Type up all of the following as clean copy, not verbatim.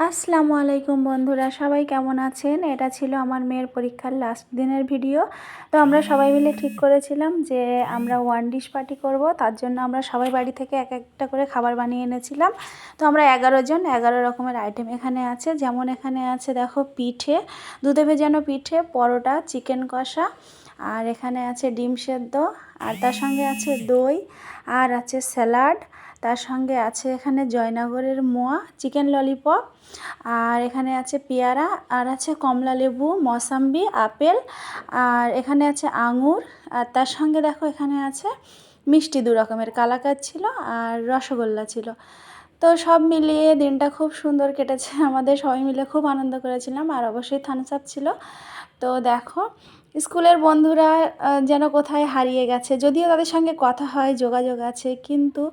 আসসালামু আলাইকুম বন্ধুরা, সবাই কেমন আছেন? এটা ছিল আমার মেয়ের পরীক্ষার লাস্ট দিনের ভিডিও। তো আমরা সবাই মিলে ঠিক করেছিলাম যে আমরা ওয়ান ডিশ পার্টি করব। তার জন্য আমরা সবাই বাড়ি থেকে এক একটা করে খাবার বানিয়ে এনেছিলাম। তো আমরা 11 জন, 11 রকমের আইটেম এখানে আছে। যেমন এখানে আছে দেখো পিঠে, দুধে ভেজানো পিঠে, পরোটা, চিকেন কষা, আর এখানে আছে ডিম সেদ্ধ, আর তার সঙ্গে আছে দই, আর আছে স্যালাড, তার সঙ্গে আছে এখানে জয়নগরের মোয়া, চিকেন ললিপপ, আর এখানে আছে পেয়ারা, আর আছে কমলা লেবু, মৌসাম্বি, আপেল, আর এখানে আছে আঙুর, আর তার সঙ্গে দেখো এখানে আছে মিষ্টি 2 রকমের, কালাকাঁদ ছিল আর রসগোল্লা ছিল। তো সব মিলিয়ে দিনটা খুব সুন্দর কেটেছে আমাদের, সবাই মিলে খুব আনন্দ করেছিলাম, আর অবশ্যই থামস আপ ছিল। তো দেখো স্কুলের বন্ধুরা যেন কোথায় হারিয়ে গেছে, যদিও তাদের সঙ্গে কথা হয়, যোগাযোগ আছে, কিন্তু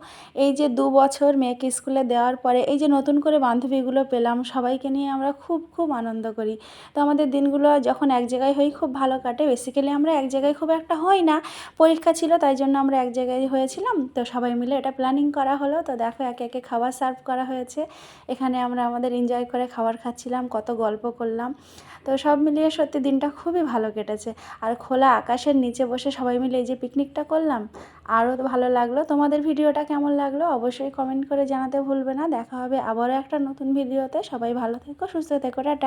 এই যে 2 বছর মেয়েকে স্কুলে দেওয়ার পরে এই যে নতুন করে বান্ধবীগুলো পেলাম, সবাইকে নিয়ে আমরা খুব খুব আনন্দ করি। তো আমাদের দিনগুলো যখন এক জায়গায় হই খুব ভালো কাটে। বেসিক্যালি আমরা এক জায়গায় খুব একটা হই না, পরীক্ষা ছিল তাই জন্য আমরা এক জায়গায় হয়েছিলাম। তো সবাই মিলে এটা প্ল্যানিং করা হলো। তো দেখো একে একে খাবার সার্ভ করা হয়েছে, এখানে আমরা আমাদের এনজয় করে খাবার খাচ্ছিলাম, কত গল্প করলাম। তো সব মিলিয়ে সত্যি দিনটা খুবই ভালো কেটেছে। আর খোলা আকাশের নিচে বসে সবাই মিলে এই যে পিকনিকটা করলাম, আরও তো ভালো লাগলো। তোমাদের ভিডিওটা কেমন লাগলো অবশ্যই কমেন্ট করে জানাতে ভুলবে না। দেখা হবে আবারও একটা নতুন ভিডিওতে। সবাই ভালো থেকো, সুস্থ থেকো, টাটা।